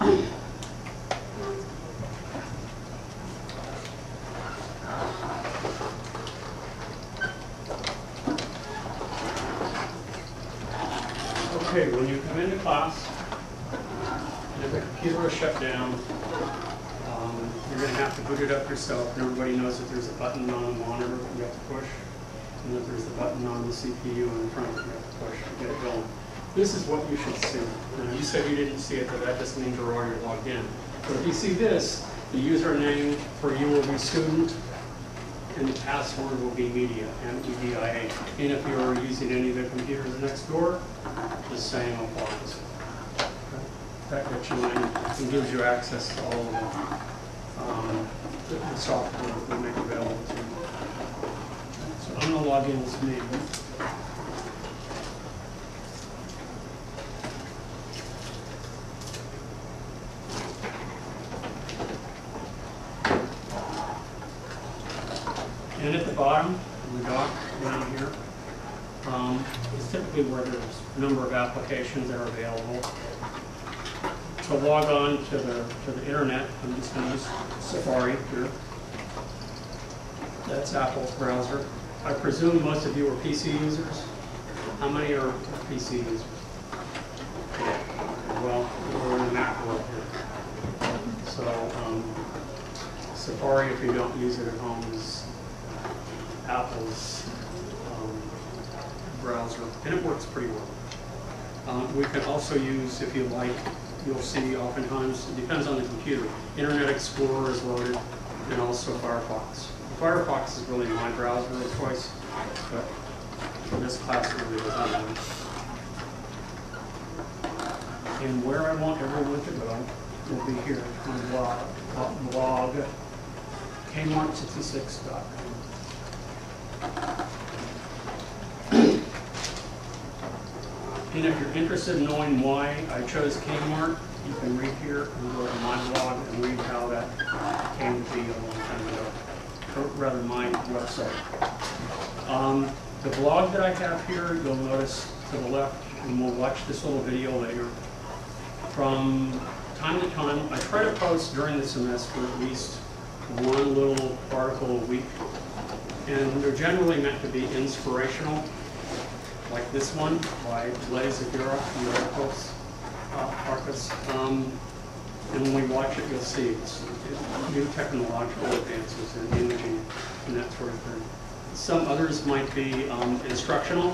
Okay, when you come into class, and if the computer is shut down, you're going to have to boot it up yourself, and everybody knows that there's a button on the monitor that you have to push, and that there's a button on the CPU in front that you have to push to get it going. This is what you should see. Now, you said you didn't see it, but that just means you're already logged in. But if you see this, the username for you will be student, and the password will be media, M-E-D-I-A. And if you're using any of the computers next door, the same applies. That gets you in and gives you access to all of the software that we make available to you. So I'm going to log in as me. And at the bottom, in the dock down here, is typically where there's a number of applications that are available. To log on to the internet, I'm just going to use Safari here. That's Apple's browser. I presume most of you are PC users. How many are PC users? Well, we're in the Mac world here. So Safari, if you don't use it at home, is Apple's browser, and it works pretty well. We can also use, if you like, you'll see oftentimes, it depends on the computer, Internet Explorer is loaded, and also Firefox. Firefox is really my browser of choice, but for this class it really doesn't matter. And where I want everyone to go will be here on the blog, kmart66.com. And if you're interested in knowing why I chose Kmart, you can read here and go to my blog and read how that came to be a long time ago, or rather my website. The blog that I have here, you'll notice to the left, and we'll watch this little video later. From time to time, I try to post during the semester at least one little article a week. And they're generally meant to be inspirational, like this one by Les Aguirre, Arcus. And when we watch it, you'll see it's new technological advances in imaging and that sort of thing. Some others might be instructional.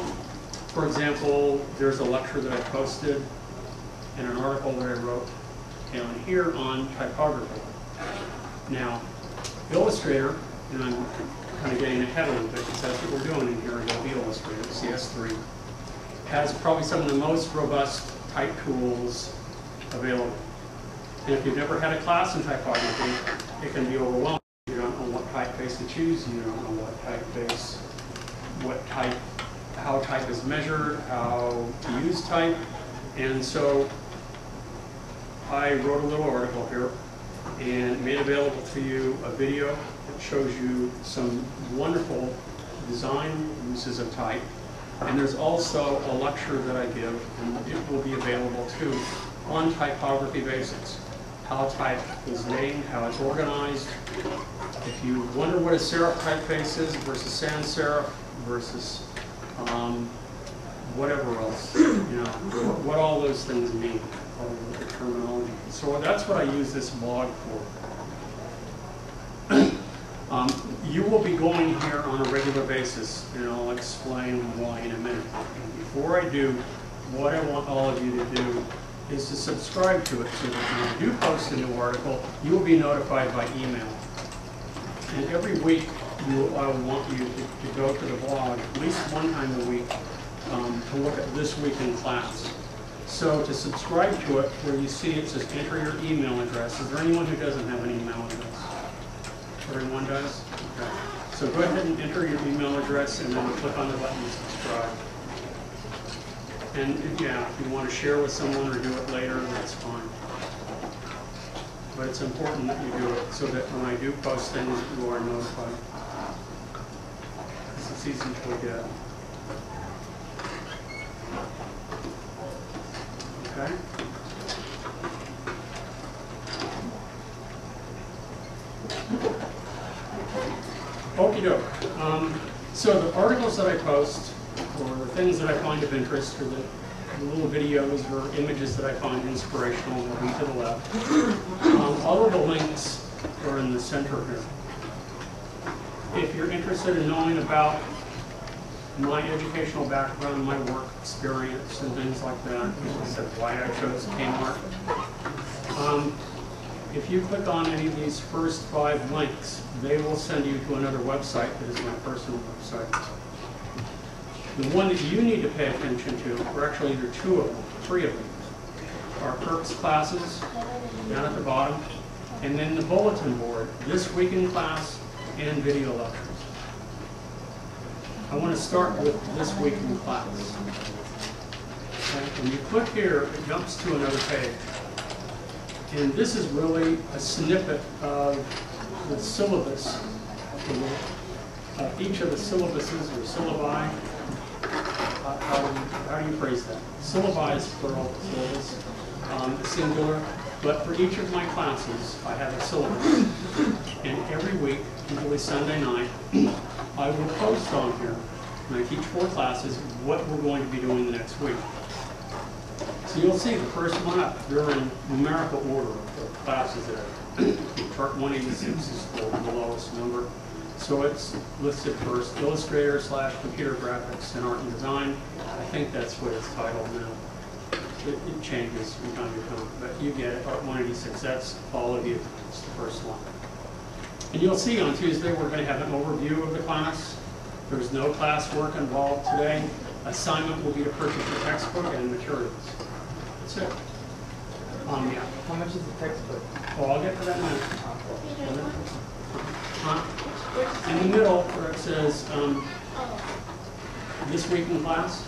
For example, there's a lecture that I posted and an article that I wrote down here on typography. Now, Illustrator, and I'm kind of getting ahead a little bit because that's what we're doing in here in Adobe Illustrator, CS3, has probably some of the most robust type tools available. And if you've never had a class in typography, it can be overwhelming. You don't know what typeface to choose, you don't know how type is measured, how to use type. And so I wrote a little article here and made available to you a video that shows you some wonderful design uses of type. And there's also a lecture that I give, and it will be available too, on typography basics. How type is named, how it's organized. If you wonder what a serif typeface is versus sans serif versus whatever else, what all those things mean, all the terminology. So that's what I use this blog for. You will be going here on a regular basis, and I'll explain why in a minute. And before I do, what I want all of you to do is to subscribe to it so that when you do post a new article, you will be notified by email. And every week, I will want you to go to the blog at least one time a week to look at this week in class. So to subscribe to it, where you see it says enter your email address. Is there anyone who doesn't have an email address? Everyone does? Okay. So go ahead and enter your email address and then click on the button to subscribe. And yeah, if you want to share with someone or do it later, that's fine. But it's important that you do it so that when I do post things, you are notified. Because it's easy to forget. Okay? Okey-doke. So the articles that I post, or the things that I find of interest, or the little videos or images that I find inspirational will be to the left. All of the links are in the center here. If you're interested in knowing about my educational background, my work experience, and things like that, like I said, why I chose Kmart. If you click on any of these first 5 links, they will send you to another website that is my personal website. The one that you need to pay attention to, or actually there are 2 of them, 3 of them, are Kirk's classes down at the bottom, and then the bulletin board, This Week in Class, and video lectures. I want to start with This Week in Class. Okay. When you click here, it jumps to another page. And this is really a snippet of the syllabus. Each of the syllabuses or syllabi, how do you phrase that? Syllabi is plural, syllabus, singular. But for each of my classes, I have a syllabus. And every week, usually Sunday night, I will post on here, and I teach 4 classes, what we're going to be doing the next week. So you'll see the first one up, they're in numerical order of classes there. Chart 186 is the lowest number. So it's listed first, Illustrator / computer graphics and art and design. I think that's what it's titled now. It changes from time to time, but you get it, Art 186, that's all of you, it's the first one. And you'll see on Tuesday we're going to have an overview of the class. There's no classwork involved today. Assignment will be to purchase the textbook and materials. That's it. Yeah. How much is the textbook? Well, I'll get to that in a minute. In the middle where it says This Week in Class,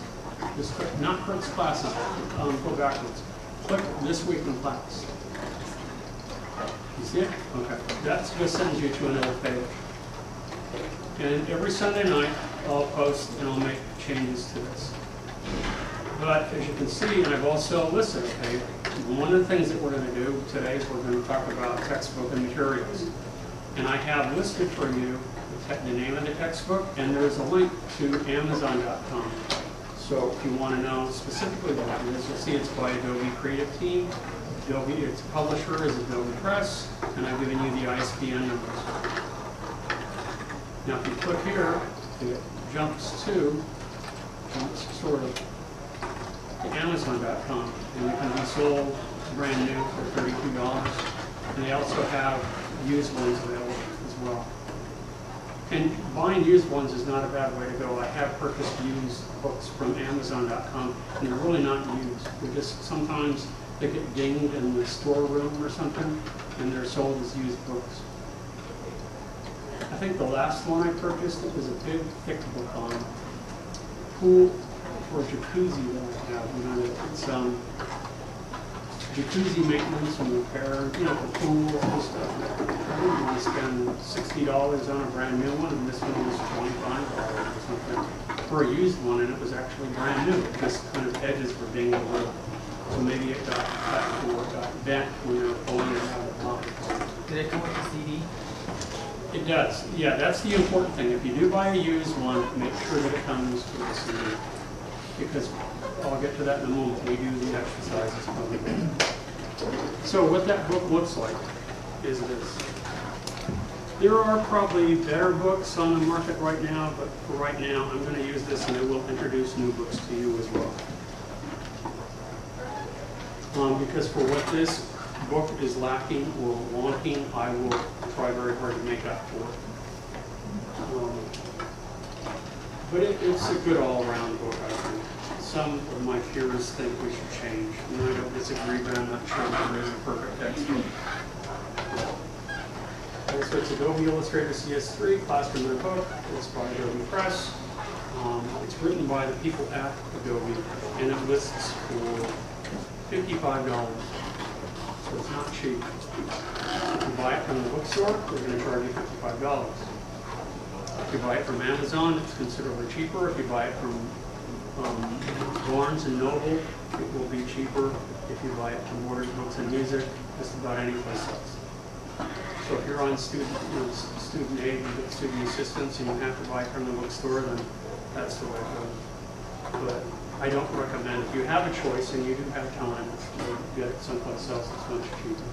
just click, not Kirk's classes, go backwards. Click This Week in Class. You see it? Okay. That's what sends you to another page. And every Sunday night, I'll post and I'll make changes to this. But as you can see, and I've also listed, okay, one of the things that we're going to do today is we're going to talk about textbook and materials. And I have listed for you the name of the textbook, and there's a link to Amazon.com. So if you want to know specifically what it is, you'll see it's by Adobe Creative Team. Adobe, its publisher is Adobe Press, and I've given you the ISBN numbers. Now if you click here, it jumps sort of to Amazon.com, and it can be sold brand new for $32. And they also have used ones available as well. And buying used ones is not a bad way to go. I have purchased used books from Amazon.com, and they're really not used. They're just, sometimes they get dinged in the storeroom or something, and they're sold as used books. I think the last one I purchased, it was a big, thick book on pool for jacuzzi that I have. You know, it's jacuzzi maintenance and repair, you know, the pool and stuff. I didn't want to spend $60 on a brand new one, and this one was $25 or something for a used one, and it was actually brand new. It just kind of edges were dinged over, so maybe it got cut or got bent when they were pulling it out of the box. Did it come with a CD? It does. Yeah, that's the important thing. If you do buy a used one, make sure that it comes with a CD, because I'll get to that in a moment. We do the exercises probably. So what that book looks like is this. There are probably better books on the market right now, but for right now, I'm going to use this, and I will introduce new books to you as well. Because for what this book is lacking or wanting, I will try very hard to make up for it. But it's a good all-around book, I think. Some of my peers think we should change, and I don't disagree, but I'm not sure that there is a perfect textbook. Okay, so it's Adobe Illustrator CS3, classroom and book. It's by Adobe Press. It's written by the people at Adobe, and it lists for $55. So it's not cheap. If you buy it from the bookstore, they're going to charge you $55. If you buy it from Amazon, it's considerably cheaper. If you buy it from Barnes and Noble, it will be cheaper. If you buy it from Borders Books and Music, just about any place else. So if you're on student aid, you get student assistance, and you have to buy from the bookstore, then that's the way it goes. But I don't recommend, if you have a choice and you do have time, you get it someplace else that's much cheaper.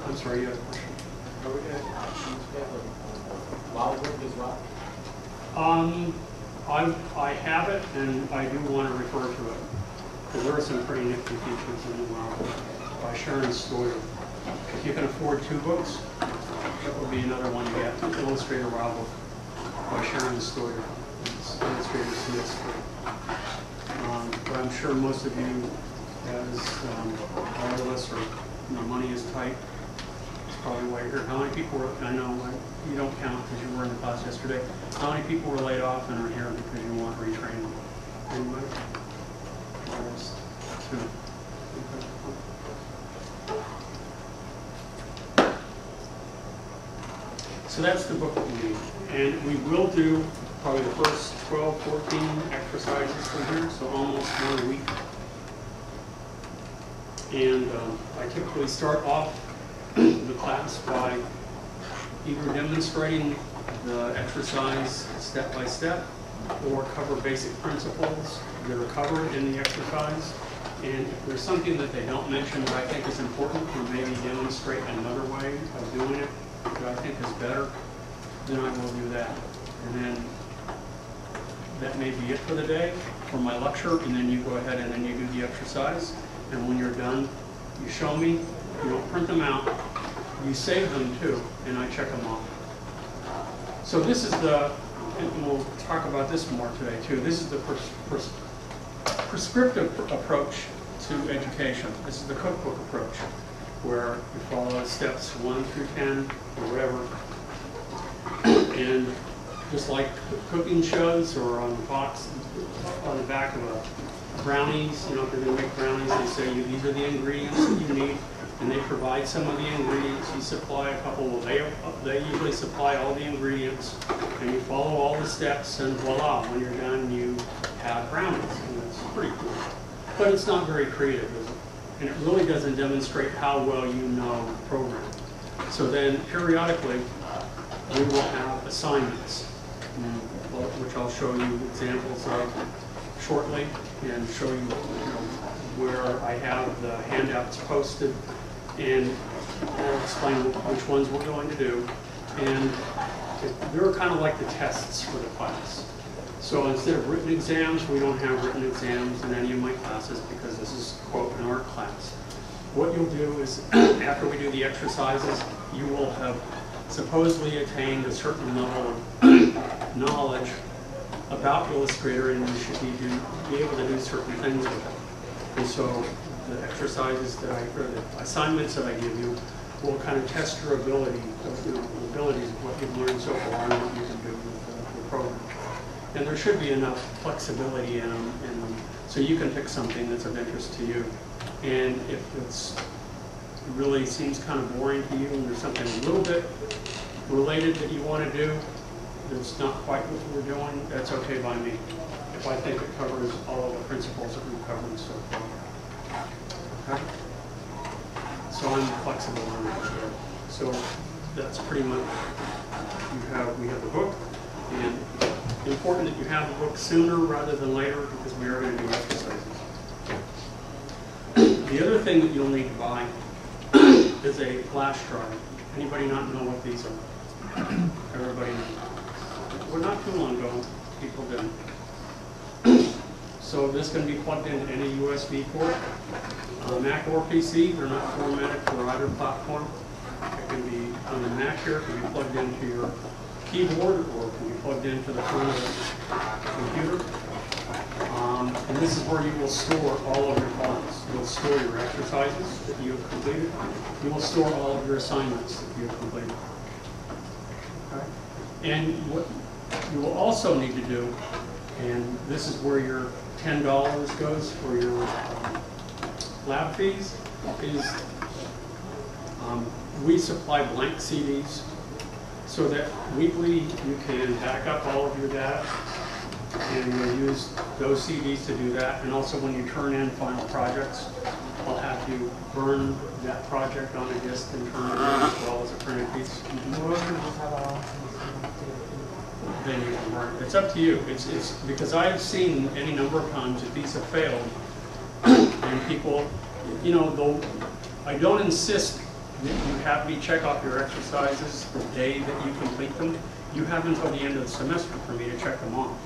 I'm sorry, you had a question? Are we going to newspaper Wildwood as well? I have it, and I do want to refer to it, because there are some pretty nifty features in it by Sharon Stoyer. If you can afford 2 books, that would be another one to get. Illustrator Wildwood by Sharon Stoyer. It's Illustrator Smith's book. But I'm sure most of you, as all of us, money is tight. It's probably why you're here. How many people were, I know you don't count because you were in the class yesterday. How many people were laid off and are here because you want retraining? Anybody? There's 2. Okay. So that's the book that we need. And we will do probably the first 12, 14 exercises from here, so almost 1 a week. And I typically start off the class by either demonstrating the exercise step by step or cover basic principles that are covered in the exercise. And if there's something that they don't mention that I think is important, or maybe demonstrate another way of doing it that I think is better, then I will do that. And then that may be it for the day, for my lecture, and then you go ahead and then you do the exercise. And when you're done, you show me, you don't print them out, you save them too, and I check them off. So this is the, and we'll talk about this more today too, this is the prescriptive approach to education. This is the cookbook approach, where you follow steps 1 through 10, or whatever. And just like cooking shows, or on the box, on the back of a brownies, if you're going to make brownies, they say these are the ingredients that you need, and they provide some of the ingredients. You supply a couple. Well, they usually supply all the ingredients, and you follow all the steps, and voila, when you're done, you have brownies, and it's pretty cool. But it's not very creative, is it? And it really doesn't demonstrate how well you know the program. So then, periodically, we will have assignments, which I'll show you examples of shortly, and show you, where I have the handouts posted, and I'll explain which ones we're going to do. And they're kind of like the tests for the class. So instead of written exams, we don't have written exams in any of my classes because this is, quote, an art class. What you'll do is, after we do the exercises, you will have supposedly attained a certain level of knowledge about Illustrator, and you should be able to do certain things with it. And so the exercises that or the assignments that I give you will kind of test your ability, the abilities of what you've learned so far and what you can do with the program. And there should be enough flexibility in them, so you can pick something that's of interest to you. And if it really seems kind of boring to you, and there's something a little bit related that you want to do that's not quite what we're doing, that's okay by me, if I think it covers all of the principles that we've covered so far. Okay? So I'm flexible on that. So that's pretty much, we have the book, and it's important that you have the book sooner rather than later, because we are going to do exercises. The other thing that you'll need to buy is a flash drive. Anybody not know what these are? Everybody knows. Well, not too long ago, people didn't. So this can be plugged into any USB port. Mac or PC, they're not formatted for either platform. It can be on the Mac here, it can be plugged into your keyboard, or it can be plugged into the front of the computer. And this is where you will store all of your files. You'll store your exercises that you have completed. You will store all of your assignments that you have completed. Okay? And what you will also need to do, and this is where your $10 goes for your lab fees, is we supply blank CDs so that weekly you can back up all of your data, and we'll use those CDs to do that. And also when you turn in final projects, I'll have you burn that project on a disk and turn it in as well as a printed piece. Then you can burn it. It's up to you. It's because I've seen any number of times that these have failed, and people, you know, I don't insist that you have me check off your exercises the day that you complete them. You have until the end of the semester for me to check them off.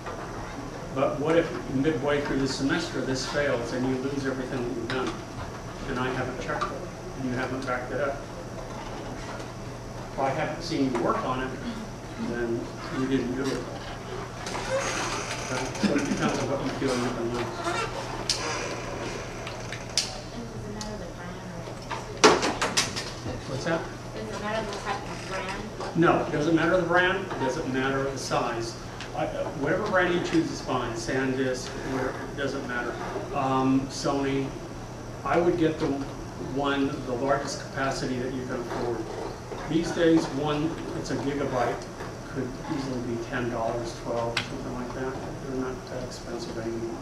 But what if midway through the semester this fails and you lose everything that you've done, and I haven't checked it, and you haven't backed it up? If I haven't seen you work on it, then you didn't do it. So it depends on what you feel you can lose. What's that? Does it matter the type of brand? No, it doesn't matter the brand, it doesn't matter the size. Whatever brand you choose is fine. SanDisk, it doesn't matter. Sony, I would get the largest capacity that you can afford. These days, it's a gigabyte, could easily be $10, $12, something like that. They're not that expensive anymore.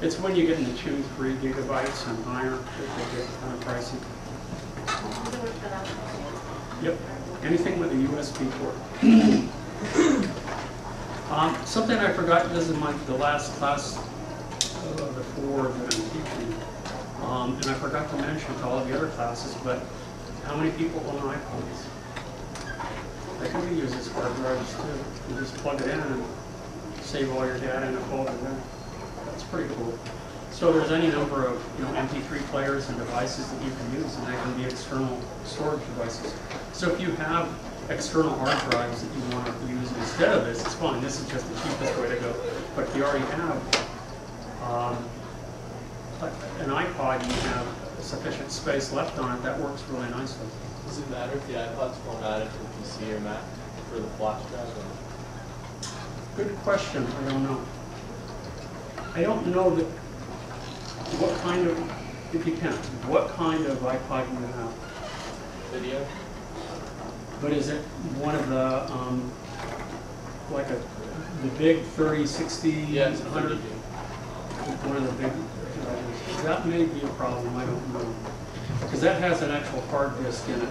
It's when you get into 2, 3 gigabytes and higher that they get kind of pricey. Yep, anything with a USB port. Something I forgot, this is the last class of the 4 that I'm teaching, and I forgot to mention to all of the other classes, but how many people own iPhones? They can be used as hard drives too. You just plug it in and save all your data in a folder there. That's pretty cool. So there's any number of MP3 players and devices that you can use, and they can be external storage devices. So if you have external hard drives that you want to use instead of this, it's fine. This is just the cheapest way to go. But if you already have an iPod and you have sufficient space left on it, that works really nicely. Does it matter if the iPod's formatted for PC or Mac for the flash drive? Good question. I don't know. I don't know that. What kind of? It depends. What kind of iPod do you have? Video. But is it one of the the big 30, 60, yeah, 100? One of the big. That may be a problem. I don't know, because that has an actual hard disk in it,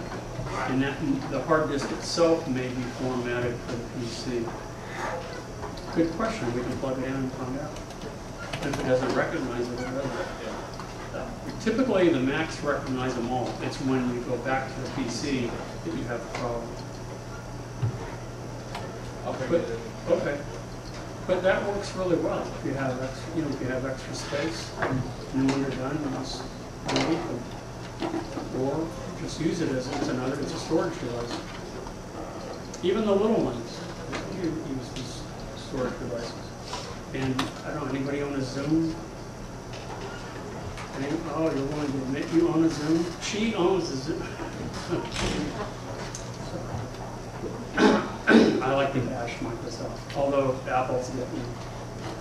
and the hard disk itself may be formatted for the PC. Good question. We can plug it in and find out. If it doesn't recognize it, it doesn't. Typically, the Macs recognize them all. It's when you go back to the PC that you have a problem. Okay. But that works really well. If you have extra space, and when you're done, you just delete them, or just use it as it's a storage device. Even the little ones use these storage devices. And I don't know, anybody own a Zoom? Oh, you're willing to admit you own a Zoom? She owns a Zoom. I like to bash Microsoft, although Apple's getting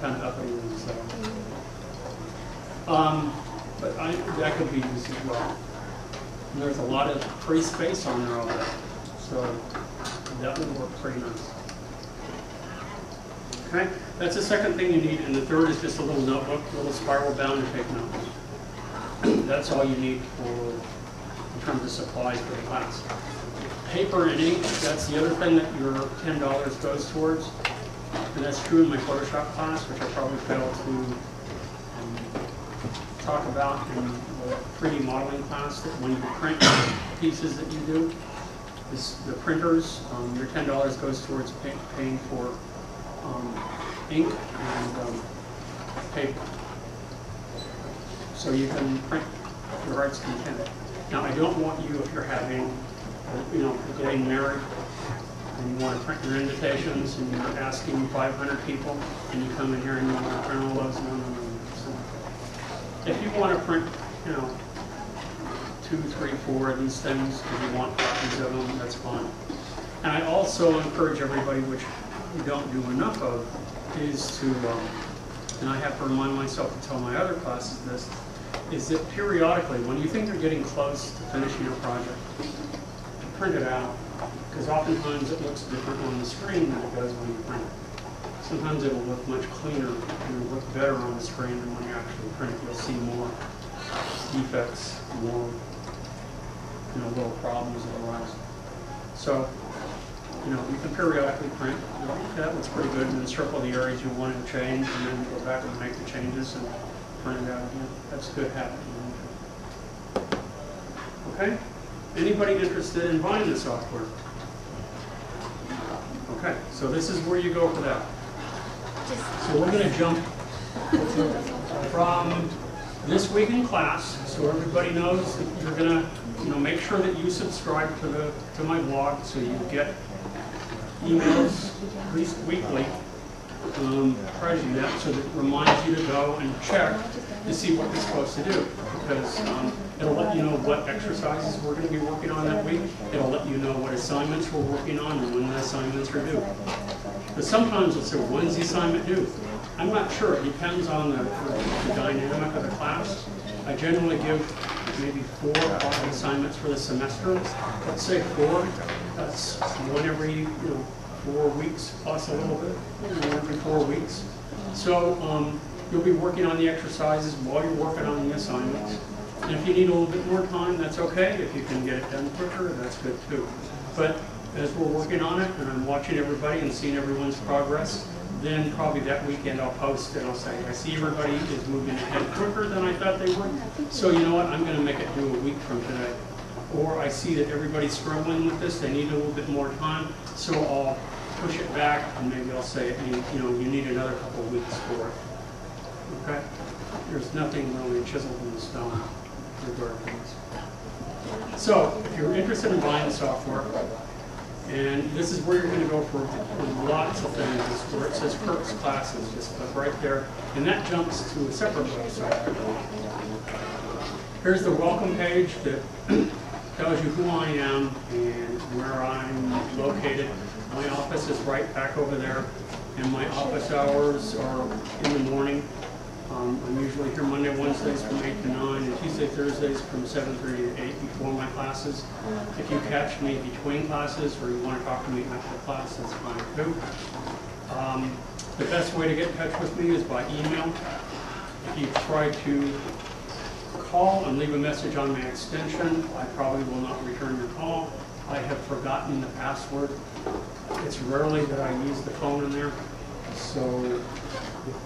kind of uppity themselves. But that could be used as well. And there's a lot of free space on there already, so that would work pretty nice. Okay, that's the second thing you need, and the third is just a little notebook, a little spiral bound to take notes. That's all you need in terms of supplies for the class. Paper and ink, that's the other thing that your $10 goes towards, and that's true in my Photoshop class, which I probably failed to talk about in the 3D modeling class, that when you print pieces that you do, the printers, your $10 goes towards paying for ink and paper. So you can print your heart's content. Now, I don't want you, if you're having, getting married, and you want to print your invitations, and you're asking 500 people, and you come in here and you want to print all those. No. So if you want to print, 2, 3, 4 of these things, if you want copies of them, that's fine. And I also encourage everybody, which you don't do enough of, is to, and I have to remind myself to tell my other classes this, is that periodically, when you think you're getting close to finishing your project, print it out, because oftentimes it looks different on the screen than it does when you print it. Sometimes it will look much cleaner and it'll look better on the screen than when you actually print it. You'll see more defects, more little problems that arise. So, you can periodically print. That looks pretty good, and then circle the areas you want to change, and then go back and make the changes and print it out again. That's a good habit. Okay? Anybody interested in buying the software? Okay, so this is where you go for that. So we're going to jump from this week in class, so everybody knows that you're going to, make sure that you subscribe to my blog, so you get emails at least weekly. Try to do that so that it reminds you to go and check to see what you're supposed to do, because it'll let you know what exercises we're going to be working on that week. It'll let you know what assignments we're working on and when the assignments are due. But sometimes it'll say, when's the assignment due? I'm not sure. It depends on the dynamic of the class. I generally give maybe 4 or 5 assignments for the semester. Let's say 4. That's one every 4 weeks plus a little bit, every 4 weeks. So you'll be working on the exercises while you're working on the assignments. And if you need a little bit more time, that's okay. If you can get it done quicker, that's good too. But as we're working on it, and I'm watching everybody and seeing everyone's progress, then probably that weekend I'll post and I'll say, I see everybody is moving ahead quicker than I thought they would. So you know what, I'm going to make it due a week from today. Or I see that everybody's struggling with this, they need a little bit more time, so I'll push it back and maybe I'll say, you need another couple of weeks for it. Okay? There's nothing really chiseled in the stone regarding this. So, if you're interested in buying the software, and this is where you're going to go for lots of things. It's where it says Kirk's Classes, just click right there, and that jumps to a separate website. Here's the welcome page that tells you who I am and where I'm located. My office is right back over there, and my office hours are in the morning. I'm usually here Monday, Wednesdays from 8 to 9, and Tuesday, Thursdays from 7:30 to 8 before my classes. If you catch me between classes or you want to talk to me after class, that's fine too. The best way to get in touch with me is by email. If you try to call and leave a message on my extension, I probably will not return your call. I have forgotten the password. It's rarely that I use the phone in there, so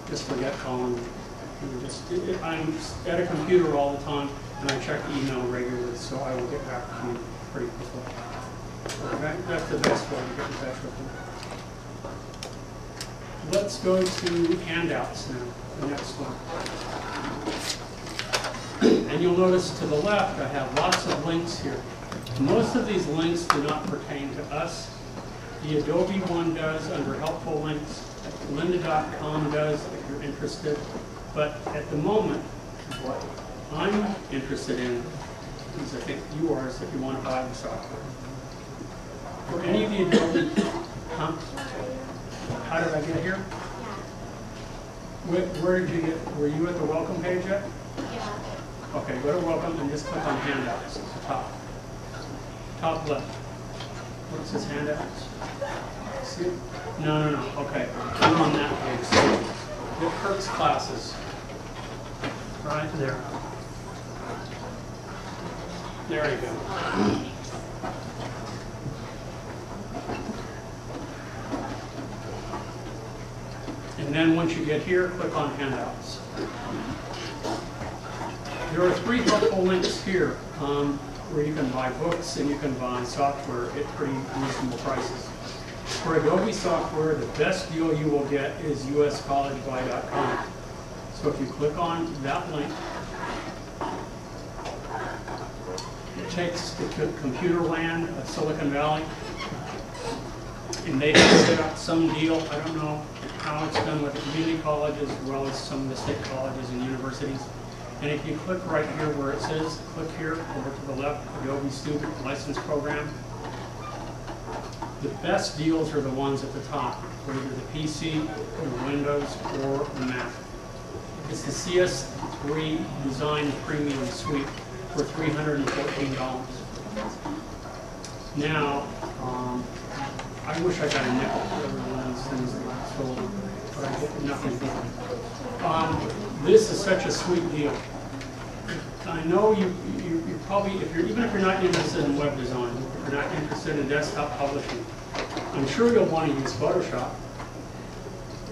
just forget calling. I'm at a computer all the time, and I check email regularly, so I will get back to you pretty quickly. Okay, that's the best way to get in touch with me. Let's go to handouts now, the next one. And you'll notice to the left, I have lots of links here. Most of these links do not pertain to us. The Adobe one does under helpful links. Lynda.com does if you're interested. But at the moment, what I'm interested in is, I think you are, is if you want to buy the software. For any of the Adobe, how did I get here? Where did you get, were you at the welcome page yet? Yeah. Okay, go to welcome and just click on handouts at the top. Top left. What says handouts? See it? No. Okay, I'm on that page. So, the Kirk's Classes. Right there. There you go. And then once you get here, click on handouts. There are 3 helpful links here where you can buy books and you can buy software at pretty reasonable prices. For Adobe software, the best deal you will get is uscollegebuy.com. So if you click on that link, it takes to computer land of Silicon Valley, and they have set up some deal. I don't know how it's done with the community colleges as well as some of the state colleges and universities. And if you click right here where it says, click here over to the left, Adobe Student License Program, the best deals are the ones at the top, for either the PC, the Windows, or the Mac. It's the CS3 Design Premium Suite for $314. Now, I wish I got a nickel for every one of these things that I sold, but I get nothing for it. This is such a sweet deal. I know you're probably, even if you're not interested in web design, if you're not interested in desktop publishing, I'm sure you'll want to use Photoshop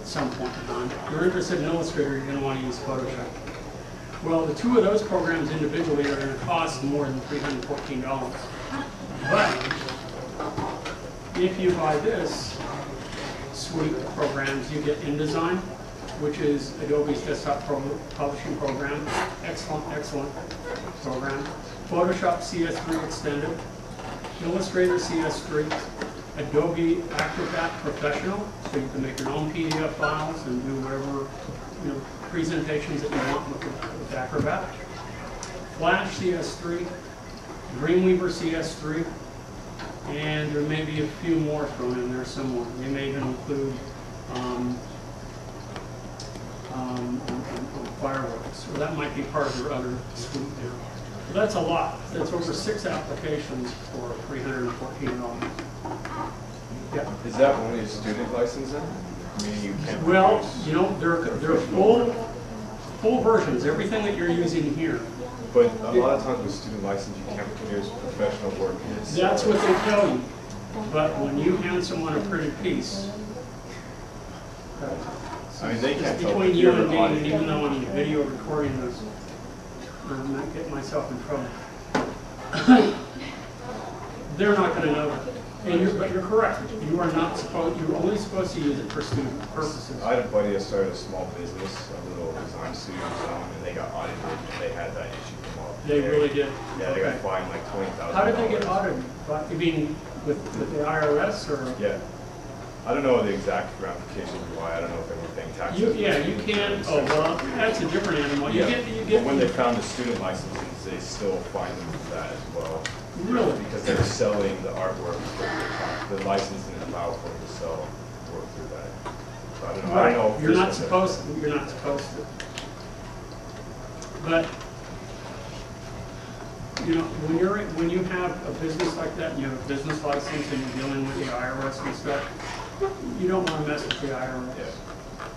at some point in time. If you're interested in Illustrator, you're going to want to use Photoshop. Well, the two of those programs individually are going to cost more than $314. But if you buy this suite of programs, you get InDesign, which is Adobe's desktop publishing program. Excellent, excellent program. Photoshop CS3 Extended, Illustrator CS3, Adobe Acrobat Professional, so you can make your own PDF files and do whatever presentations that you want with Acrobat. Flash CS3, Dreamweaver CS3, and there may be a few more thrown in there somewhere. They may even include Fireworks, so that might be part of your other suite there. So that's a lot. That's over 6 applications for $314. Yeah. Is that only a student license then? I mean, you can't. Well, you know, they're full versions. Everything that you're using here. But a lot of times with student license, you can't produce professional work. That's what they tell you. But when you hand someone a printed piece, I mean, they can't tell between you and me, and even though I'm video recording this, I'm not getting myself in trouble. They're not going to know it. But you're correct. You are not supposed. You're only supposed to use it for student purposes. I had a buddy that started a small business, a little design studio, and they got audited, and they had that issue come up. They really did. Yeah, they got fined like $20,000. How did they get audited? You mean with the IRS or? Yeah. I don't know the exact ramifications why. I don't know if they were paying taxes. Yeah, you can. Oh well, that's a different animal. You Yeah. get. But when they found the student licenses, they still fined them for that as well. Really? Because they were selling the artwork, the license didn't allow for them to sell work through that. So I don't know. I don't know if You're this not was supposed to. You're not supposed to. But you know, when you have a business like that, and you have a business license, and you're dealing with the IRS and stuff, you don't want to mess with the IRS. Yeah.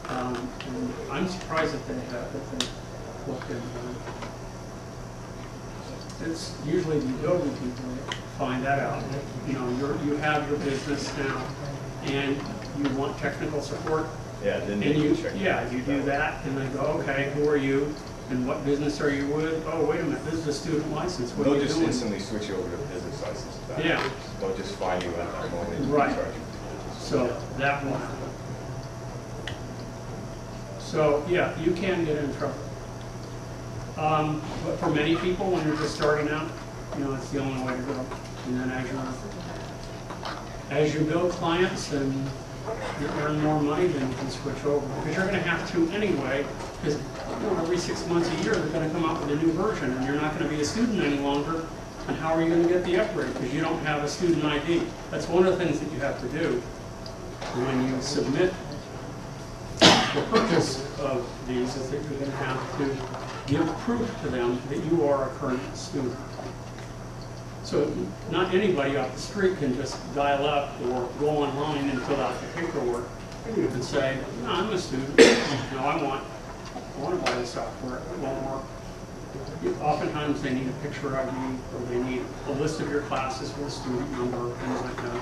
And I'm surprised that they looked into that. It's usually the Adobe people that find that out. You know, you have your business now, and you want technical support. Yeah, then And you check do that, and they go, okay, who are you, and what business are you with? Oh, wait a minute, this is a student license. What are They'll you just doing? instantly switch you over to a business license. Yeah. They'll just find you at that moment. and Right. charge you. So that one. So yeah, you can get in trouble. But for many people, when you're just starting out, you know, it's the only way to go. And then as you build clients and you earn more money, then you can switch over. Because you're going to have to anyway, because every 6 months, a year, they're going to come out with a new version, and you're not going to be a student any longer. And how are you going to get the upgrade? Because you don't have a student ID. That's one of the things that you have to do when you submit the purchase of these, is that you're going to have to give proof to them that you are a current student. So not anybody off the street can just dial up or go online and fill out the paperwork. You can say, no, I'm a student. No, I want to buy the software. It won't work. Oftentimes they need a picture ID, or they need a list of your classes with a student number, things like that.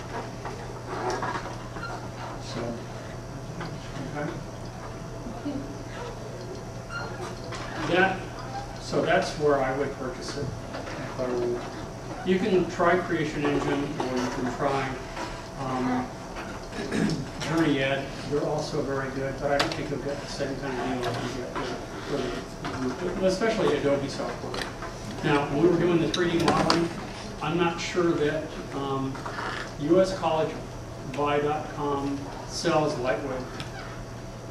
So, okay. So that's where I would purchase it. You can try Creation Engine, or you can try Journey Ed. They're also very good, but I don't think you'll get the same kind of deal that you get with especially Adobe software. Now, when we were doing the 3D modeling, I'm not sure that USCollegeBuy.com sells lightweight.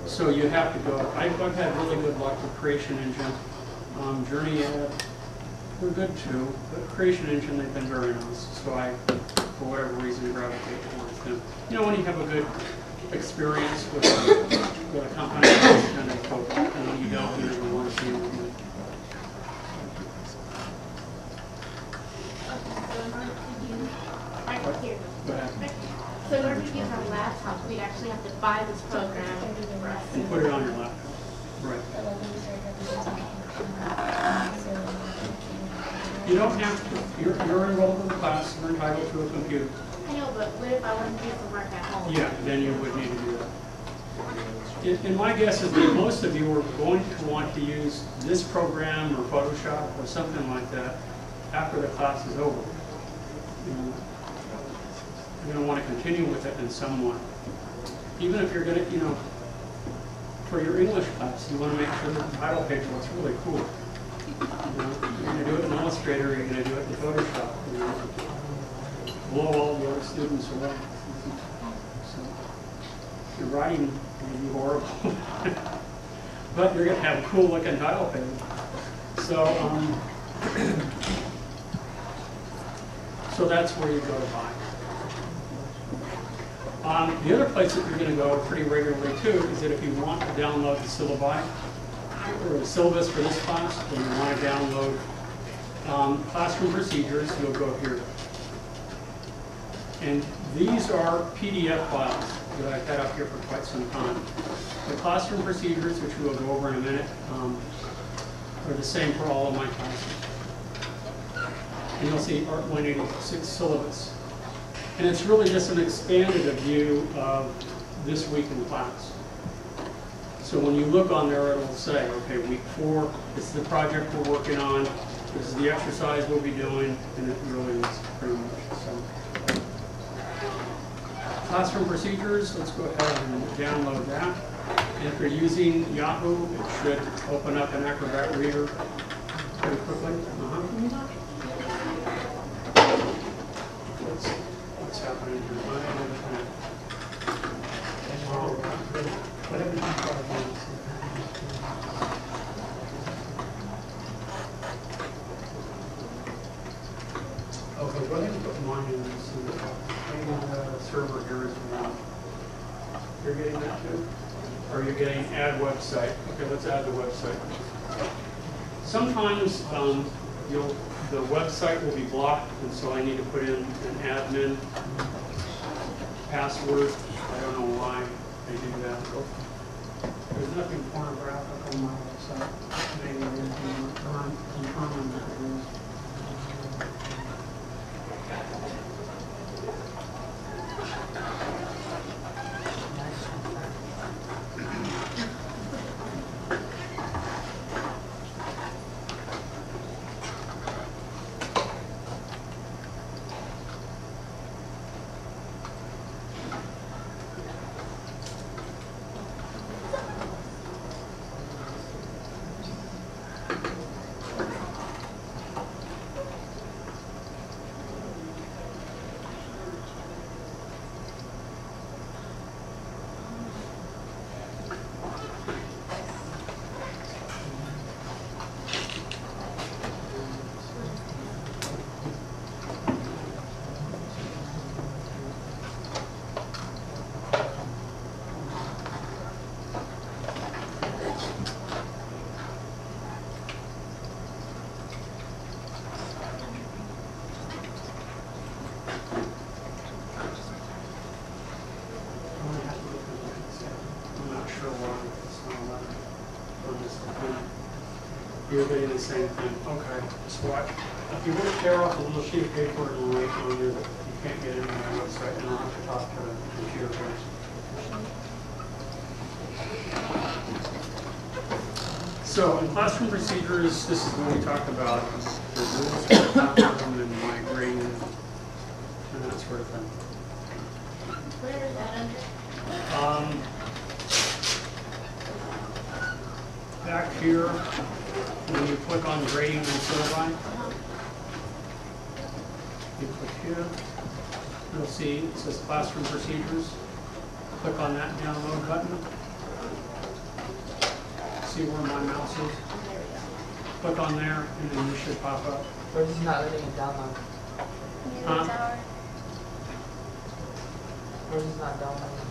So you have to go. I've had really good luck with Creation Engine. Journey Ed, they're good too, but Creation Engine, they've been very nice. So I, for whatever reason, gravitate towards them. You know, when you have a good experience with a company, you kind of go, and when you don't, you never want to see them again. Go ahead. So in order to use our laptop, we'd actually have to buy this program for us. And put it on your laptop. Right. You don't have to, you're enrolled in the class, you're entitled to a computer. I know, but what if I want to do some work at home? Yeah, then you would need to do that. And my guess is that most of you are going to want to use this program or Photoshop or something like that after the class is over. You know, you're going to want to continue with it in some way. Even if you're going to, you know, for your English class, you want to make sure that the title page looks really cool. You know, you're going to do it in Illustrator, you're going to do it in Photoshop. You know, blow all the other students away. So, your writing may be horrible, but you're going to have a cool looking title page. So, so that's where you go to buy. The other place that you're going to go pretty regularly too is that if you want to download the syllabi or the syllabus for this class, or you want to download classroom procedures, you'll go here. And these are PDF files that I've had up here for quite some time. The classroom procedures, which we'll go over in a minute, are the same for all of my classes. And you'll see Art 186 syllabus. And it's really just an expanded view of this week in class. So when you look on there, it'll say, okay, week 4, this is the project we're working on, this is the exercise we'll be doing, and it really is pretty much so. Classroom procedures, let's go ahead and download that. And if you're using Yahoo, it should open up an Acrobat Reader pretty quickly. What's happening here? Whatever you try to do. Okay, go ahead and put mine in and see the server here is wrong. You're getting that too? Or you're getting add website. Okay, let's add the website. Sometimes the website will be blocked, and so I need to put in an admin password. I don't know why they do that. There's nothing pornographic on my website. Maybe there's confirming that there is. You're getting the same thing. Okay, just watch. If you would tear off a little sheet of paper and write on you that you can't get into my website, and I'll have to talk to the computer first. So in classroom procedures, this is when we talk about the rules for the classroom and my grading and that sort of thing. Where is that under? Back here, when you click on grading and syllabi, you click here, you'll see it says classroom procedures. Click on that download button. See where my mouse is? Click on there, and then you should pop up. Or is it not letting it download? Or is it not downloading?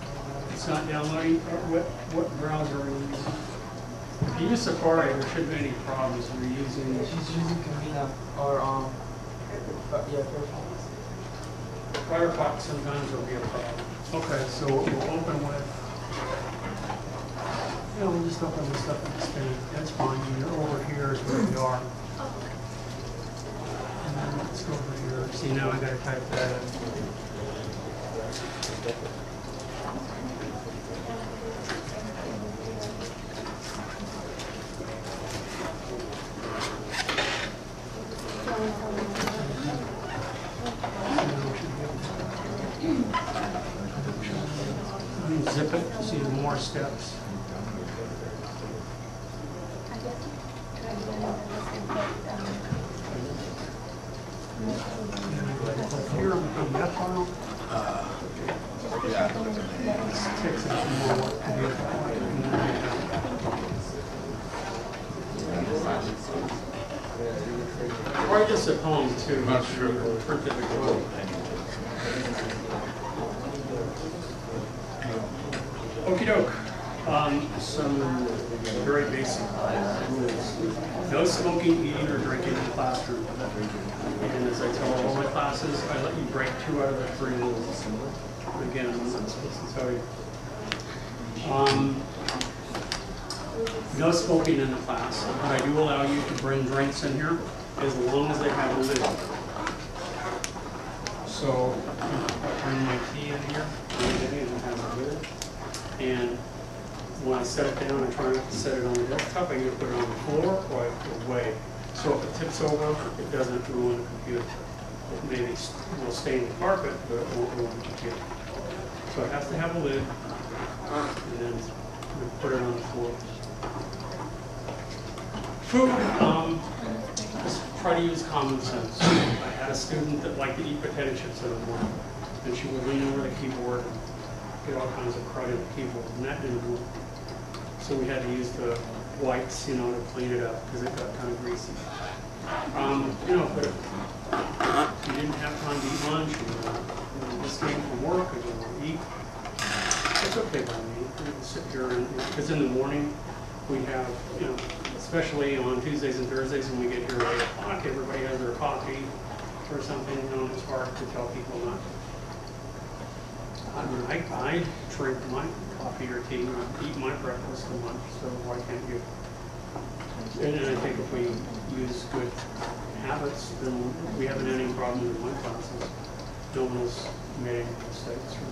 It's not downloading. What browser are you using? If you use Safari, there shouldn't be any problems. We're using. She's using Camino or yeah, Firefox sometimes will be a problem. Okay, so we'll open with. Yeah, we'll just open this up and expand. That's fine. You're over here is where we are. Let's go over here. See, now I gotta type that in. Zip it, see more steps. Here on that file. This takes a little more work to do. Try this at home too. Not sure. Print it again. Okie doke. Some very basic rules. No smoking, eating, or drinking in the classroom. And as I tell all my classes, I let you break 2 out of the 3 rules. Again, I'm not supposed to tell you. No smoking in the class. But I do allow you to bring drinks in here as long as they have a lid. So I bring my tea in here, and it has a lid. And when I set it down, I try not to set it on the desktop. I either put it on the floor or I put it away. So if it tips over, it doesn't ruin the computer. It maybe will stain the carpet, but it won't ruin the computer. So it has to have a lid, and then we put it on the floor. Food, just try to use common sense. I had a student that liked to eat potato chips in the morning, and she would lean over the keyboard and get all kinds of crud in the keyboard, and that didn't work. So we had to use the wipes, to clean it up because it got kind of greasy. But if you didn't have time to eat lunch, or you just came from work, or you want to eat, it's okay by me. You can sit here, because in the morning we have, especially on Tuesdays and Thursdays when we get here at 8 o'clock, everybody has their coffee or something. It's hard to tell people not to. I drink my coffee or tea, and eat my breakfast and lunch, so why can't you? And I think if we use good habits, then we haven't had any problems in my classes. No one has made any mistakes or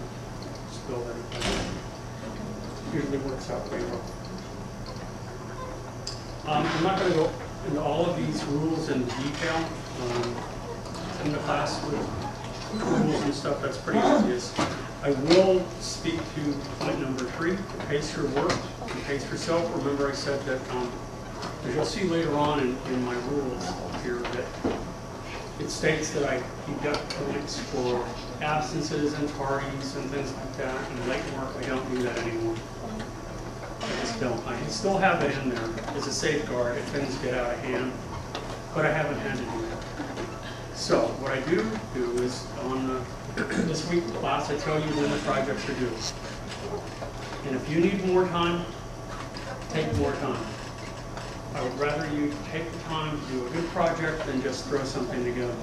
spilled anything. It usually works out pretty well. I'm not going to go into all of these rules in detail. In the class with rules and stuff, that's pretty obvious. I will speak to point number 3, pace your work, and pace yourself. Remember I said that, as you'll see later on in my rules here, that it states that I deduct points for absences and tardies and things like that, and late work, I don't do that anymore. I just don't. I still have it in there as a safeguard if things get out of hand, but I haven't had to do that. So what I do is on this week class, I tell you when the projects are due. And if you need more time, take more time. I would rather you take the time to do a good project than just throw something together.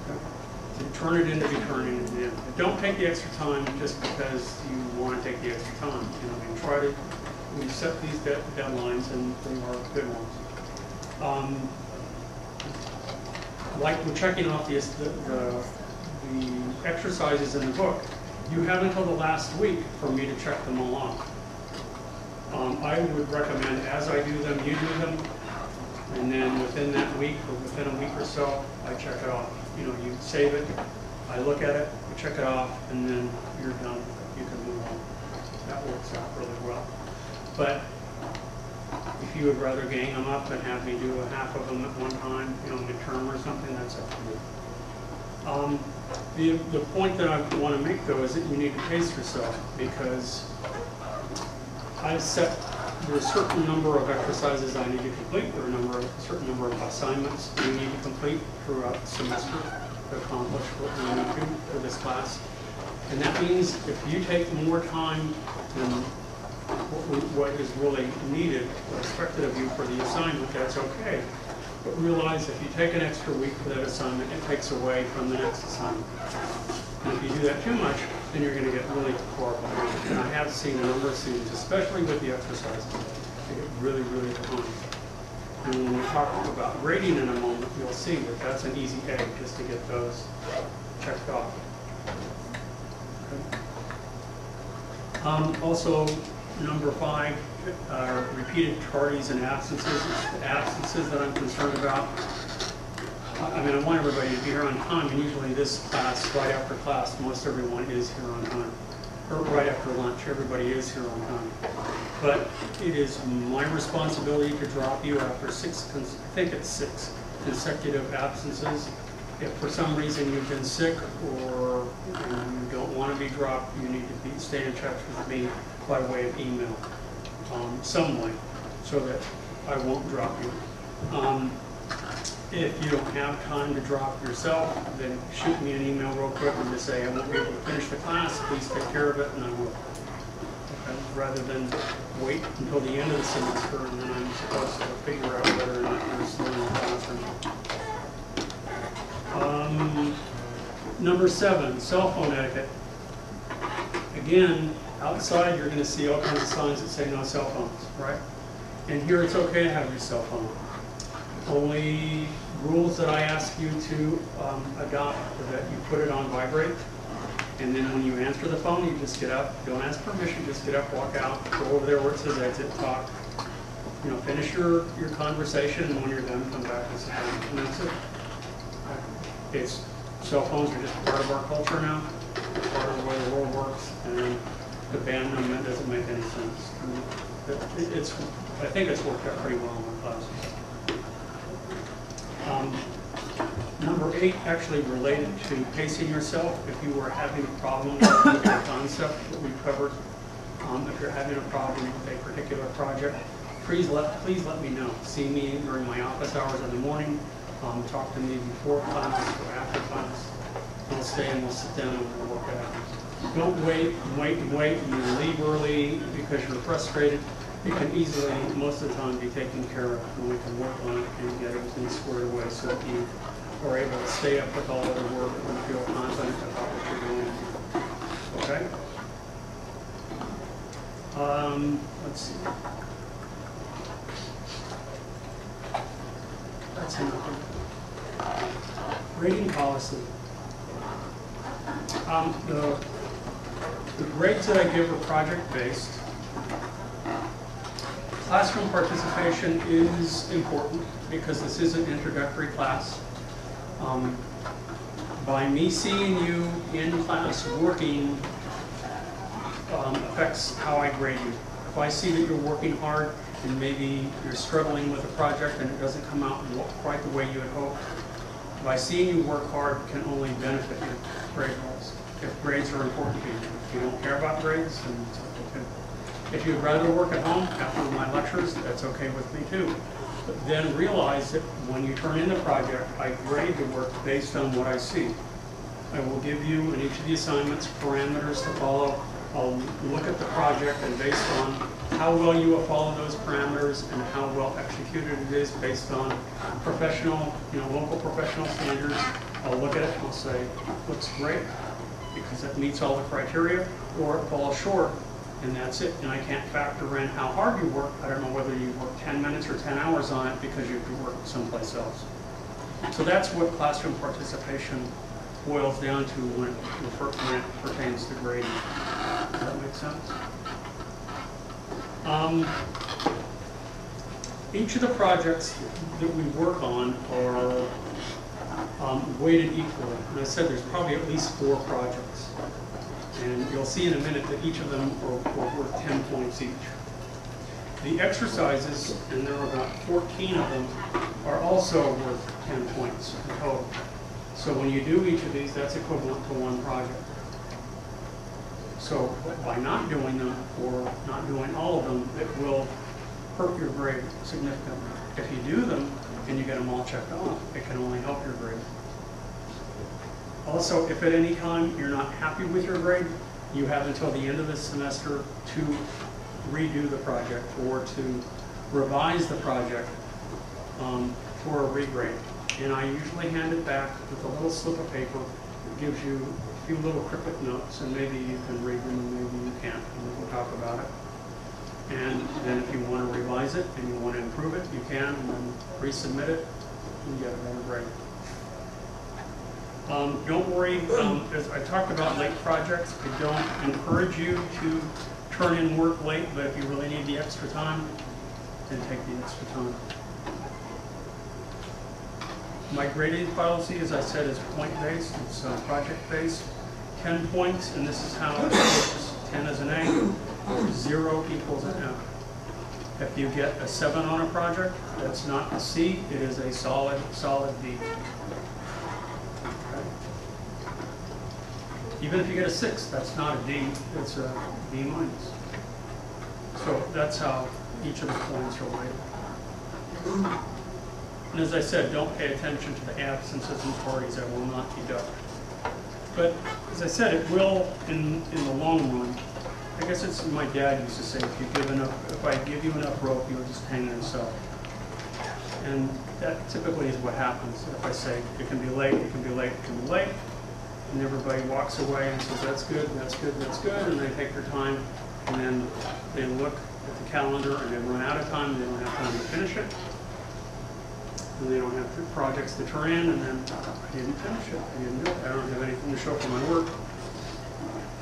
Okay? To turn it into turning it in. Don't take the extra time just because you want to take the extra time. And we set these deadlines, and they are good ones. Like we're checking off the exercises in the book. You have until the last week for me to check them all off. I would recommend as I do them, you do them, and then within that week or within a week or so, I check it off. You save it, I look at it, you check it off, and then you're done. You can move on. That works out really well. But if you would rather gang them up and have me do a half of them at one time, midterm or something, that's up to you. The point that I want to make, though, is that you need to pace yourself, because I've set there's a certain number of exercises I need to complete. There are a certain number of assignments we need to complete throughout the semester to accomplish what we need to for this class. And that means if you take more time than what is really needed or expected of you for the assignment, that's okay. But realize if you take an extra week for that assignment, it takes away from the next assignment. And if you do that too much, then you're going to get really far behind. And I have seen a number of students, especially with the exercises, they get really, really behind. And when we talk about grading in a moment, you'll see that that's an easy egg just to get those checked off. Okay. Also, number 5, repeated tardies and absences. It's the absences that I'm concerned about. I mean, I want everybody to be here on time, and usually this class, right after class, most everyone is here on time. Or right after lunch, everybody is here on time. But it is my responsibility to drop you after 6 consecutive absences. If for some reason you've been sick or you don't want to be dropped, you need to stay in touch with me by way of email, some way, so that I won't drop you. If you don't have time to drop yourself, then shoot me an email real quick and just say, I won't be able to finish the class, please take care of it, and I will. Okay? Rather than wait until the end of the semester and then I'm supposed to figure out whether or not you're still in the class or not. Number 7, cell phone etiquette. Again, outside you're going to see all kinds of signs that say no cell phones, right? And here it's okay to have your cell phone. Only rules that I ask you to adopt are that you put it on vibrate, and then when you answer the phone, you just get up. Don't ask permission, just get up, walk out, go over there where it says exit, talk. You know, finish your conversation, and when you're done, come back and sit down, and that's it. It's, cell phones are just part of our culture now, part of the way the world works, and to ban them, that doesn't make any sense. I think it's worked out pretty well in my classes. Number 8, actually related to pacing yourself. If you are having a problem with the concept that we've covered, if you're having a problem with a particular project, please let me know. See me during my office hours in the morning. Talk to me before class or after class. I'll stay and we'll sit down and we'll work it out. Don't wait and you leave early because you're frustrated. It can easily, most of the time, be taken care of, and we can work on it and get everything squared away so that you are able to stay up with all of the work and feel confident about what you're doing. Okay? Let's see. That's enough. Grading policy. The grades that I give are project-based. Classroom participation is important because this is an introductory class. By me seeing you in class working affects how I grade you. If I see that you're working hard and maybe you're struggling with a project and it doesn't come out quite the way you had hoped, by seeing you work hard can only benefit your grade goals. If grades are important to you, if you don't care about grades, then it's okay. If you'd rather work at home after my lectures, that's okay with me too. But then realize that when you turn in the project, I grade the work based on what I see. I will give you in each of the assignments parameters to follow. I'll look at the project and based on how well you will follow those parameters and how well executed it is based on professional, local professional standards, I'll look at it and I'll say, looks great because it meets all the criteria, or it falls short. And that's it. And I can't factor in how hard you work. I don't know whether you work 10 minutes or 10 hours on it because you have to work someplace else. So that's what classroom participation boils down to when it pertains to grading. Does that make sense? Each of the projects that we work on are weighted equally. And I said there's probably at least 4 projects. And you'll see in a minute that each of them are worth 10 points each. The exercises, and there are about 14 of them, are also worth 10 points in total. So when you do each of these, that's equivalent to 1 project. So by not doing them, or not doing all of them, it will hurt your grade significantly. If you do them, and you get them all checked off, it can only help your grade. Also, if at any time you're not happy with your grade, you have until the end of the semester to redo the project or to revise the project for a regrade. And I usually hand it back with a little slip of paper that gives you a few little cryptic notes, and maybe you can read them and maybe you can't, and we'll talk about it. And then if you want to revise it and you want to improve it, you can, and then resubmit it and get a better grade. Don't worry, as I talked about late projects, I don't encourage you to turn in work late, but if you really need the extra time, then take the extra time. My grading policy, as I said, is point-based, it's project-based, 10 points, and this is how it works. 10 is an A, 0 equals an F. If you get a 7 on a project, that's not a C, it is a solid B. Okay. Even if you get a 6, that's not a D, it's a B minus. So that's how each of the points are weighted. And as I said, don't pay attention to the absences and parties, I will not deduct. But as I said, it will in the long run. I guess it's my dad used to say, if I give you enough rope, you'll just hang yourself. And that typically is what happens. If I say it can be late, it can be late, it can be late, and everybody walks away and says that's good, that's good, that's good, and they take their time, and then they look at the calendar and they run out of time, and they don't have time to finish it. And they don't have projects to turn in, and then I didn't finish it, I didn't do it, I don't have anything to show for my work.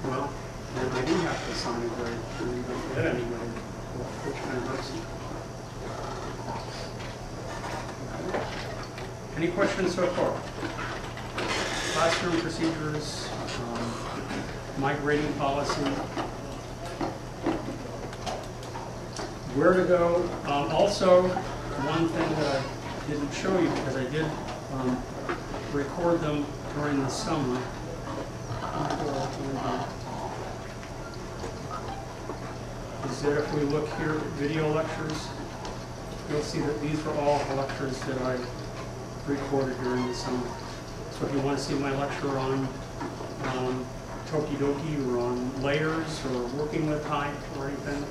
Well, then I do have to assign a grade, and you don't get any grade, which kind of hurts you. Any questions so far? Classroom procedures, my grading policy, where to go. Also, one thing that I didn't show you, because I did record them during the summer. Is that if we look here at video lectures, you'll see that these are all the lectures that I recorded during the summer. So if you want to see my lecture on Tokidoki or on layers or working with height or anything,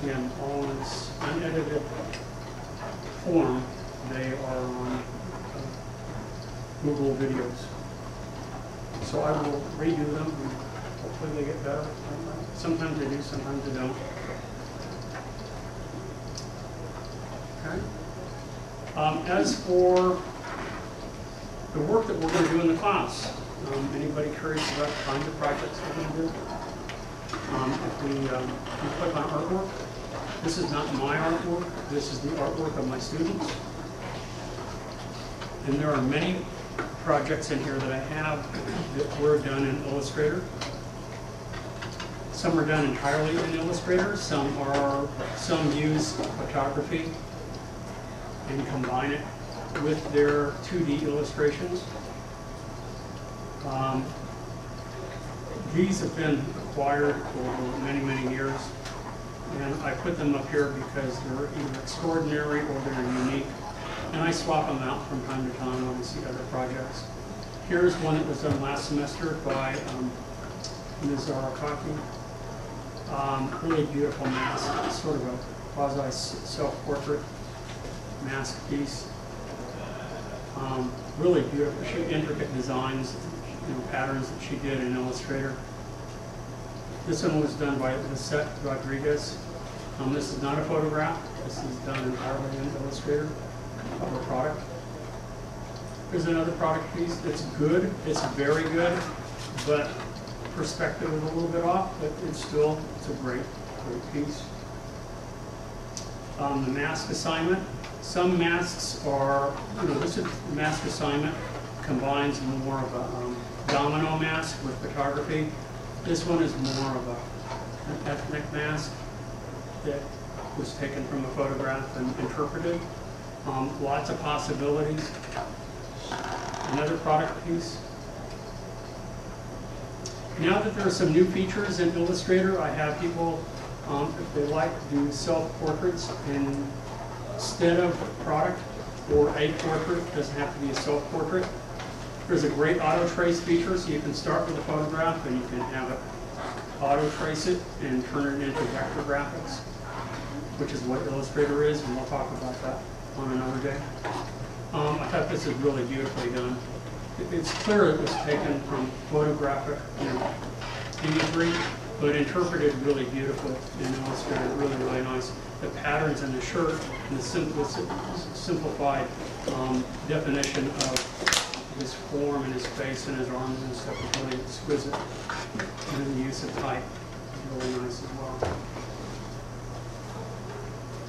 again, all in this unedited form, they are on Google videos. So I will redo them and hopefully they get better. Sometimes they do, sometimes they don't. Okay. As for the work that we're going to do in the class, anybody curious about the kinds of projects we're going to do? If we click on artwork, this is not my artwork, this is the artwork of my students. And there are many projects in here that I have that were done in Illustrator. Some are done entirely in Illustrator, some use photography and combine it with their 2D illustrations. These have been acquired over many, many years, and I put them up here because they're either extraordinary or they're unique, and I swap them out from time to time when I see other projects. Here's one that was done last semester by Ms. Arakaki. Really beautiful mask. It's sort of a quasi-self-portrait mask piece. Really beautiful, intricate designs, patterns that she did in Illustrator. This one was done by Lisette Rodriguez. This is not a photograph. This is done entirely in Illustrator of a product. Here's another product piece. It's good. It's very good, but perspective is a little bit off, but it's a great piece. The mask assignment. Some masks are, this is mask assignment combines more of a domino mask with photography. This one is more of an ethnic mask that was taken from a photograph and interpreted. Lots of possibilities. Another product piece. Now that there are some new features in Illustrator, I have people, if they like, do self-portraits instead of product or a portrait. It doesn't have to be a self-portrait. There's a great auto trace feature, so you can start with a photograph and you can have it auto trace it and turn it into vector graphics, which is what Illustrator is, and we'll talk about that on another day. I thought this is really beautifully done. It's clear it was taken from photographic imagery but interpreted really beautifully and illustrated really, really nice. The patterns in the shirt and the simplified definition of his form and his face and his arms and stuff is really exquisite. And then the use of type is really nice as well.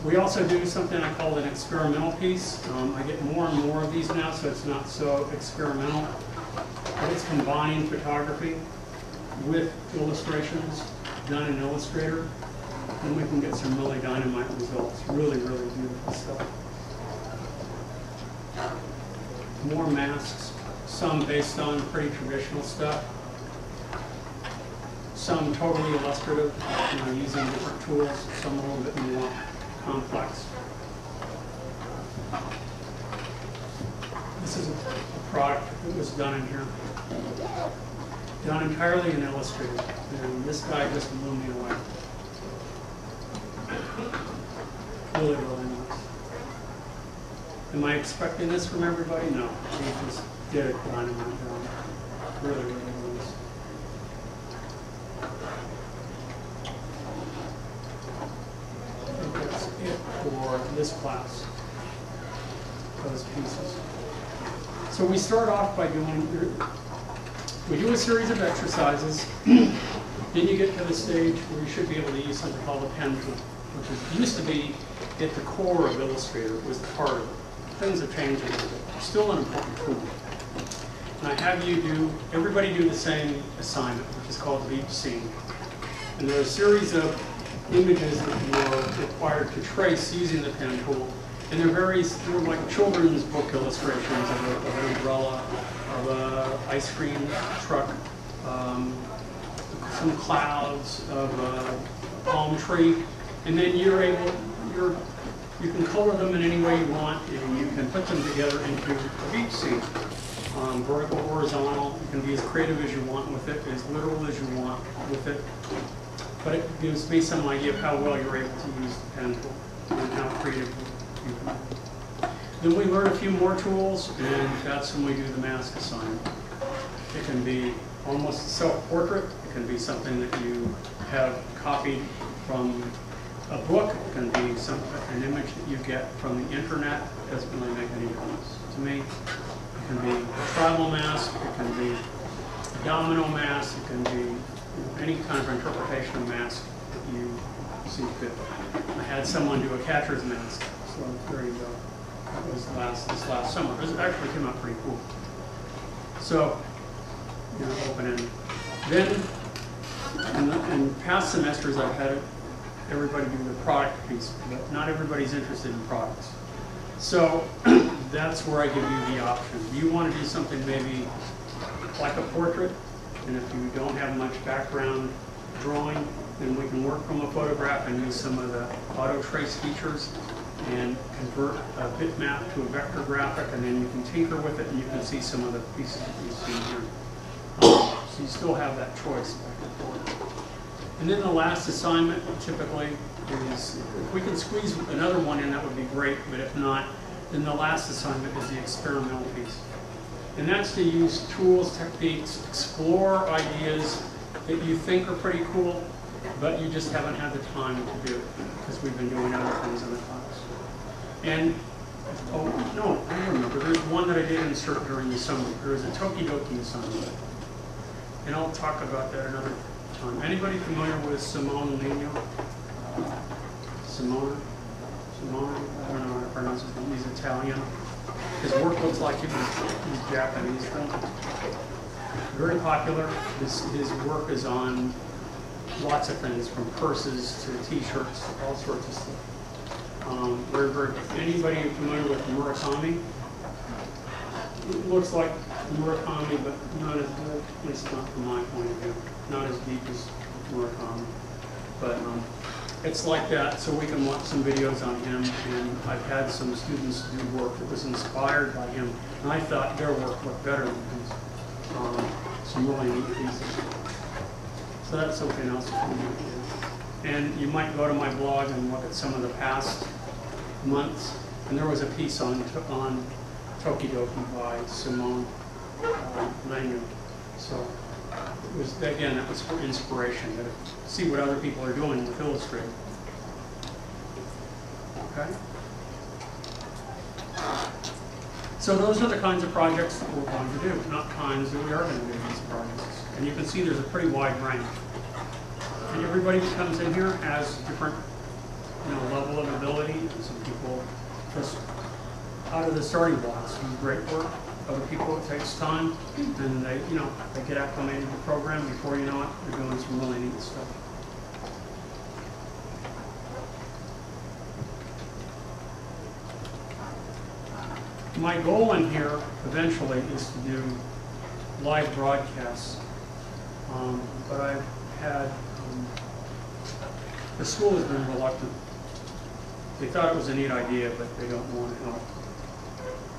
We also do something I call an experimental piece. I get more and more of these now, so it's not so experimental. But it's combining photography with illustrations done in Illustrator, and we can get some really dynamite results. Really, really beautiful stuff. More masks, some based on pretty traditional stuff, some totally illustrative, using different tools, some a little bit more complex. This is a product that was done in here, done entirely in Illustrator, and this guy just blew me away. Really, really nice. Am I expecting this from everybody? No. He just did it dynamite job. Really, really nice. I think that's it for this class, those pieces. So we start off by we do a series of exercises. Then you get to the stage where you should be able to use something called a pen tool, which used to be at the core of Illustrator. It was the heart of it. Things have changed a little bit. Still an important tool. And I have everybody do the same assignment, which is called beach scene. And there are a series of images that you are required to trace using the pen tool. And they're like children's book illustrations of an umbrella, of an ice cream truck, some clouds, of a palm tree. And then you can color them in any way you want, and you can put them together into a beach scene. Vertical, horizontal, you can be as creative as you want with it, as literal as you want with it. But it gives me some idea of how well you're able to use the pen tool and how creative you can be. Then we learn a few more tools, and that's when we do the mask assignment. It can be almost self-portrait. It can be something that you have copied from a book. It can be an image that you get from the internet. It doesn't really make any difference to me. It can be a tribal mask. It can be a domino mask. It can be any kind of interpretation of mask that you see fit. I had someone do a catcher's mask, so there you go. That was this last summer. It actually came out pretty cool. So, open-ended. Then, in past semesters, I've had everybody do the product piece, but not everybody's interested in products. So, that's where I give you the option. You want to do something maybe like a portrait, and if you don't have much background drawing, then we can work from a photograph and use some of the auto trace features and convert a bitmap to a vector graphic, and then you can tinker with it and you can see some of the pieces that you see here. So you still have that choice back and forth. And then the last assignment typically is, if we can squeeze another one in, that would be great, but if not, then the last assignment is the experimental piece. And that's to use tools, techniques, explore ideas that you think are pretty cool, but you just haven't had the time to do because we've been doing other things in the class. And, oh, no, I remember. There's one that I did insert during the summer. There was a Tokidoki assignment. And I'll talk about that another time. Anybody familiar with Simone Ligno? Simone? I don't know how to pronounce his name. He's Italian. His work looks like he's Japanese. Very popular. His work is on lots of things, from purses to T-shirts, all sorts of stuff. Anybody familiar with Murakami? It looks like Murakami, but not as good, at least not from my point of view. Not as deep as Murakami. But it's like that, so we can watch some videos on him, and I've had some students do work that was inspired by him, and I thought their work looked better than his. Some really neat pieces. So that's something else you can do. And you might go to my blog and look at some of the past months, and there was a piece on Tokidoki by Simone Ligno. So was, again, that was for inspiration, to see what other people are doing with Illustrator. Okay? So those are the kinds of projects that we're going to do, not kinds that we are going to do these projects. And you can see there's a pretty wide range. And everybody who comes in here has different, level of ability. Some people just out of the starting blocks do great work. Other people, it takes time, and they get acclimated to the program. Before you know it, they're doing some really neat stuff. My goal in here eventually is to do live broadcasts, but I've had the school has been reluctant. They thought it was a neat idea, but they don't want help.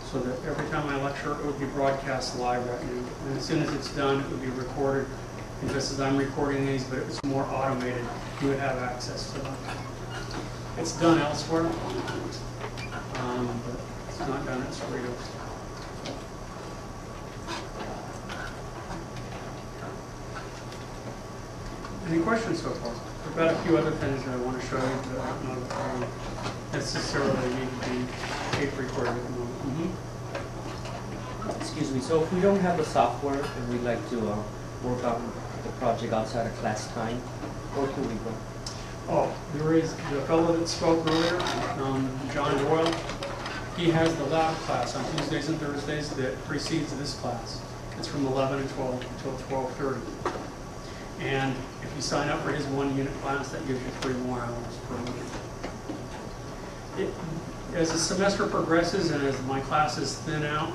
So that every time I lecture, it would be broadcast live at noon. And as soon as it's done, it would be recorded. And just as I'm recording these, but it was more automated, you would have access to them. It's done elsewhere, but it's not done at Cerritos. Any questions so far? I've got a few other things that I want to show you, but I don't know if they necessarily need to be tape recorded at the moment. Excuse me, so if we don't have the software and we'd like to work on the project outside of class time, where can we go? Oh, there is the fellow that spoke earlier, John Doyle. He has the lab class on Tuesdays and Thursdays that precedes this class. It's from 11 to 12 until 12:30. And if you sign up for his 1-unit class, that gives you 3 more hours per week. As the semester progresses and as my classes thin out,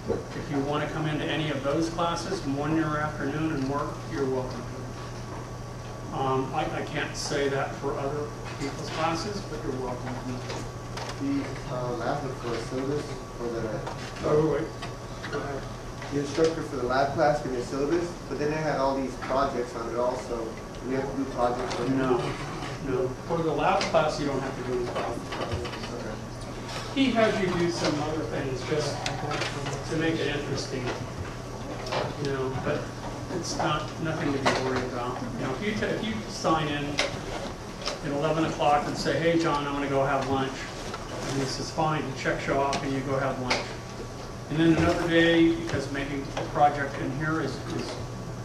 if you want to come into any of those classes, morning or afternoon, and work, you're welcome to. I can't say that for other people's classes, but you're welcome to. The lab for syllabus for the Oh, wait. Go ahead. the instructor for the lab class gave me a syllabus, but then it had all these projects on it also. Do we have to do projects for him? No. For the lab class, you don't have to do any projects. He has you do some other things just to make it interesting, but it's nothing to be worried about. If you sign in at 11 o'clock and say, hey, John, I'm going to go have lunch, and he says, fine, he checks you off and you go have lunch. And then another day, because maybe a project in here is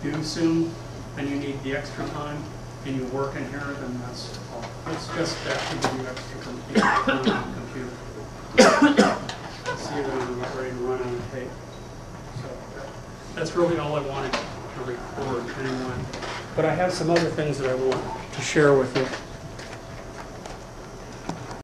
due soon, and you need the extra time, and you work in here, then that's all. It's just that to give you extra time on the computer. Let's see if I'm about ready to run out of tape. So that's really all I wanted to record anyway. But I have some other things that I want to share with you.